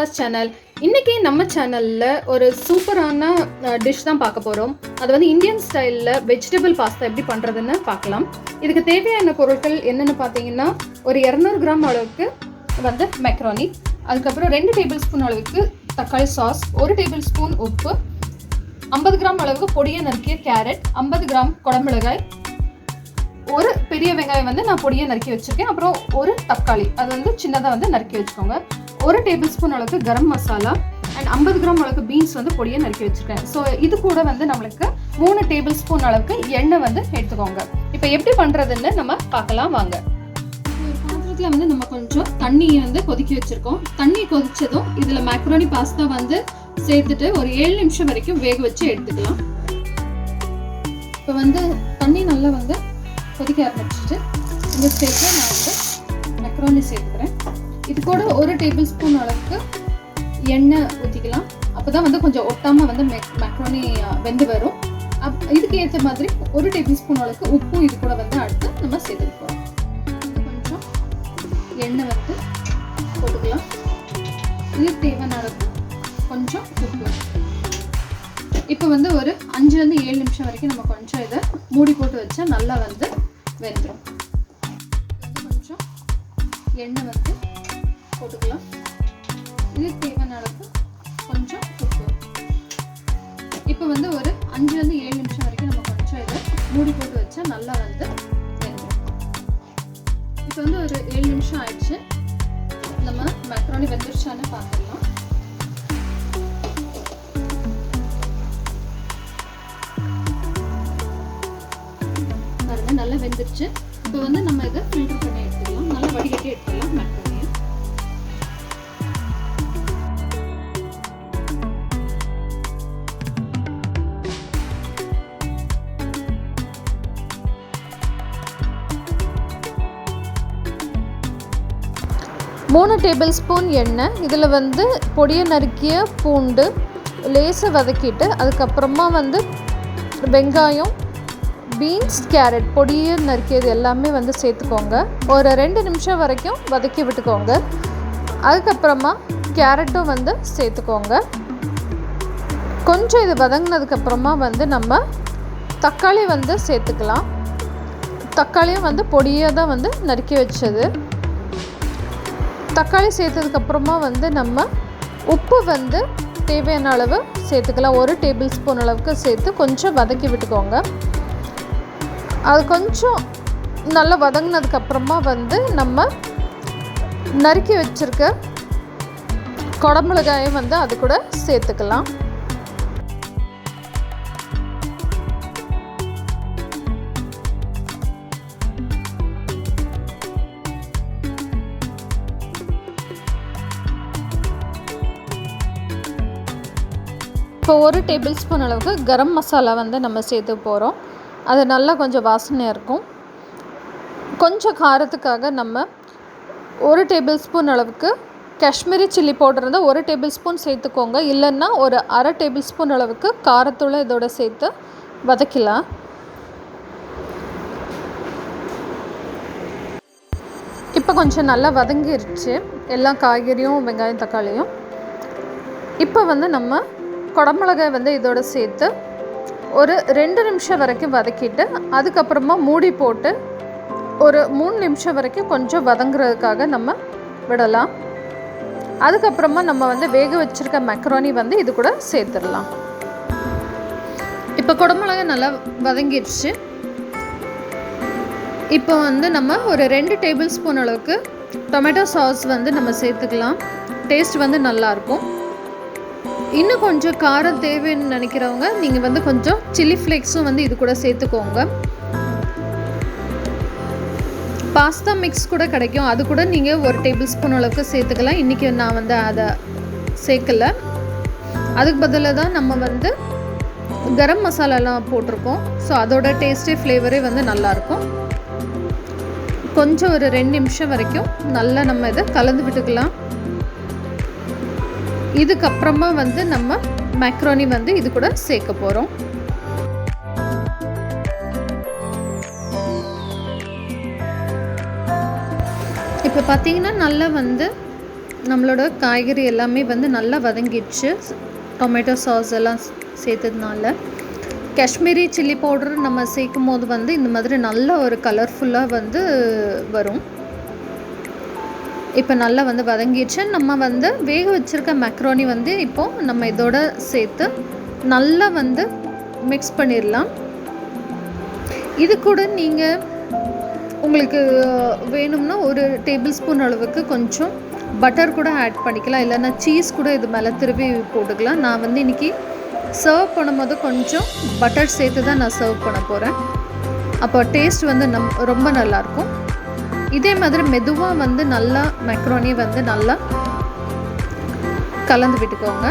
Pass channel. இன்னைக்கு நம்ம சேனல்ல ஒரு சூப்பரான டிஷ் தான் பார்க்க போறோம். அது வந்து இந்தியன் ஸ்டைல்ல வெஜிடபிள் பாஸ்தா எப்படி பண்றதுன்னு பார்க்கலாம். இதுக்கு தேவையான பொருட்கள் என்னன்னு பார்த்தீங்கன்னா, ஒரு 200 கிராம் அளவுக்கு வந்து மேக்ரோனி, அதுக்கப்புறம் 2 டேபிள் ஸ்பூன் அளவுக்கு தக்காளி சாஸ், 1 டேபிள் ஸ்பூன் உப்பு, 50 கிராம் அளவுக்கு பொடியை நறுக்கிய கேரட், 50 கிராம் குடமிளகாய், ஒரு பெரிய வெங்காயம் வந்து நான் பொடியை நறுக்கி வச்சுருக்கேன், அப்புறம் ஒரு தக்காளி அது வந்து சின்னதாக வந்து நறுக்கி வச்சுக்கோங்க, 1 டேபிள் ஸ்பூன் அளவுக்கு கரம் மசாலா அண்ட் 50 கிராம் அளவுக்கு பீன்ஸ் வந்து பொடியை நறுக்கி வச்சுருக்கேன். ஸோ இது கூட வந்து நம்மளுக்கு 3 டேபிள் ஸ்பூன் அளவுக்கு எண்ணெய் வந்து எடுத்துக்கோங்க. இப்போ எப்படி பண்ணுறதுன்னு நம்ம பார்க்கலாம் வாங்க. ஒரு பாத்திரத்தில் வந்து நம்ம கொஞ்சம் தண்ணியை வந்து கொதிக்க வச்சுருக்கோம். தண்ணி கொதிச்சதும் இதில் மேக்ரோனி பாஸ்தா வந்து சேர்த்துட்டு ஒரு 7 நிமிஷம் வரைக்கும் வேக வச்சு எடுத்துக்கலாம். இப்போ வந்து தண்ணி நல்லா வந்து கொதிக்க ஆரம்பிச்சிட்டு இந்த ஸ்டேஜில் நான் வந்து மேக்ரோனி சேர்த்துக்கிறேன். இது கூட 1 டேபிள் ஸ்பூன் அளவுக்கு எண்ணெய் ஊற்றிக்கலாம். அப்போ தான் வந்து கொஞ்சம் ஒட்டாமல் வந்து மேக்ரோனி வெந்து வரும். இதுக்கு ஏற்ற மாதிரி 1 டேபிள் ஸ்பூன் அளவுக்கு உப்பும் இது கூட வந்து அடுத்து நம்ம சேர்த்துக்கலாம். கொஞ்சம் எண்ணெய் வந்து போட்டுக்கலாம். இதுக்கு தேவையான அளவுக்கு கொஞ்சம் உப்பு. இப்போ வந்து ஒரு 5லேருந்து 7 நிமிஷம் வரைக்கும் நம்ம கொஞ்சம் இதை மூடி போட்டு வச்சா நல்லா வந்து வெந்துடும். கொஞ்சம் எண்ணெய் வந்து போட்டுக்கலாம். இதுக்கு தேவையான அளவுக்கு கொஞ்சம் உப்பு. இப்போ வந்து ஒரு 5லேருந்து 7 நிமிஷம் வரைக்கும் நம்ம கொஞ்சம் இதை மூடி போட்டு வச்சா நல்லா வந்து வெந்துடும். இப்போ வந்து ஒரு 7 நிமிஷம் ஆயிடுச்சு. நம்ம மேக்ரோனி வெந்துருச்சான்னு பார்த்துக்கலாம். நல்லா வெந்துருச்சு. இப்போ வந்து நம்ம இதை ஃபில்டர் பண்ணி எடுத்துக்கலாம். நல்லா வடிகட்டி எடுத்துக்கலாம் மேக்ரோனியை. மூணு டேபிள் ஸ்பூன் எண்ணெய், இதில் வந்து பொடியை நறுக்கிய பூண்டு லேசாக வதக்கிட்டு அதுக்கப்புறமா வந்து வெங்காயம், பீன்ஸ், கேரட் பொடியை நறுக்கியது எல்லாமே வந்து சேர்த்துக்கோங்க. ஒரு 2 நிமிஷம் வரைக்கும் வதக்கி விட்டுக்கோங்க. அதுக்கப்புறமா கேரட்டும் வந்து சேர்த்துக்கோங்க. கொஞ்சம் இது வதங்கினதுக்கப்புறமா வந்து நம்ம தக்காளி வந்து சேர்த்துக்கலாம். தக்காளியும் வந்து பொடியை தான் வந்து நறுக்கி வச்சது. தக்காளி சேர்த்ததுக்கப்புறமா வந்து நம்ம உப்பு வந்து தேவையான அளவு சேர்த்துக்கலாம். 1 டேபிள் ஸ்பூன் அளவுக்கு சேர்த்து கொஞ்சம் வதக்கி விட்டுக்கோங்க. அது கொஞ்சம் நல்லா வதங்கினதுக்கப்புறமா வந்து நம்ம நறுக்கி வச்சுருக்க குடமிளகாயும் வந்து அது கூட சேர்த்துக்கலாம். இப்போ 1 டேபிள் ஸ்பூன் அளவுக்கு கரம் மசாலா வந்து நம்ம சேர்த்து போகிறோம். அது நல்லா கொஞ்சம் வாசனையாக இருக்கும். கொஞ்சம் காரத்துக்காக நம்ம 1 டேபிள் ஸ்பூன் அளவுக்கு காஷ்மீரி சில்லி பவுடர் இருந்தால் 1 டேபிள் ஸ்பூன் சேர்த்துக்கோங்க. இல்லைன்னா ஒரு அரை டேபிள் ஸ்பூன் அளவுக்கு காரத்தூளை இதோட சேர்த்து வதக்கலாம். இப்போ கொஞ்சம் நல்லா வதங்கிருச்சு எல்லா காய்கறியும், வெங்காயம், தக்காளியும். இப்போ வந்து நம்ம குடமிளகாய் வந்து இதோட சேர்த்து ஒரு 2 நிமிஷம் வரைக்கும் வதக்கிட்டு அதுக்கப்புறமா மூடி போட்டு ஒரு 3 நிமிஷம் வரைக்கும் கொஞ்சம் வதங்குறதுக்காக நம்ம விடலாம். அதுக்கப்புறமா நம்ம வந்து வேக வச்சுருக்க மேக்ரோனி வந்து இது கூட சேர்த்துடலாம். இப்போ குடமிளகாய் நல்லா வதங்கிடுச்சு. இப்போ வந்து நம்ம ஒரு 2 டேபிள் ஸ்பூன் அளவுக்கு டொமேட்டோ சாஸ் வந்து நம்ம சேர்த்துக்கலாம். டேஸ்ட் வந்து நல்லாயிருக்கும். இன்னும் கொஞ்சம் காரம் தேவைன்னு நினைக்கிறவங்க நீங்கள் வந்து கொஞ்சம் சில்லி ஃப்ளேக்ஸும் வந்து இது கூட சேர்த்துக்கோங்க. பாஸ்தா மிக்ஸ் கூட கிடைக்கும், அது கூட நீங்கள் 1 டேபிள் ஸ்பூன் அளவுக்கு சேர்த்துக்கலாம். இன்றைக்கி நான் வந்து அதை சேர்க்கலை. அதுக்கு பதிலாக தான் நம்ம வந்து கரம் மசாலாலாம் போட்டிருக்கோம். ஸோ அதோட டேஸ்ட்டே ஃப்ளேவரே வந்து நல்லாயிருக்கும். கொஞ்சம் ஒரு 2 நிமிஷம் வரைக்கும் நல்லா நம்ம இதை கலந்து விட்டுக்கலாம். இதுக்கப்புறமா வந்து நம்ம மேக்ரோனி வந்து இது கூட சேர்க்க போகிறோம். இப்போ பார்த்தீங்கன்னா நல்லா வந்து நம்மளோட காய்கறி எல்லாமே வந்து நல்லா வதங்கிடுச்சு. டொமேட்டோ சாஸ் எல்லாம் சேர்த்ததுனால. காஷ்மீரி சில்லி பவுடர் நம்ம சேர்க்கும் போது வந்து இந்த மாதிரி நல்ல ஒரு கலர்ஃபுல்லாக வந்து வரும். இப்போ நல்லா வந்து வதங்கிடுச்சு. நம்ம வந்து வேக வச்சுருக்க மேக்ரோனி வந்து இப்போது நம்ம இதோட சேர்த்து நல்லா வந்து மிக்ஸ் பண்ணிடலாம். இது கூட நீங்கள் உங்களுக்கு வேணும்னா ஒரு டேபிள் ஸ்பூன் அளவுக்கு கொஞ்சம் பட்டர் கூட ஆட் பண்ணிக்கலாம். இல்லைன்னா சீஸ் கூட இது மேலே திருவி போட்டுக்கலாம். நான் வந்து இன்றைக்கி சர்வ் பண்ணும்போது கொஞ்சம் பட்டர் சேர்த்து தான் நான் சர்வ் பண்ண போகிறேன். அப்போ டேஸ்ட் வந்து ரொம்ப நல்லாயிருக்கும். இதே மாதிரி மெதுவாக வந்து நல்லா மேக்ரோனி வந்து நல்லா கலந்து விட்டுக்கோங்க.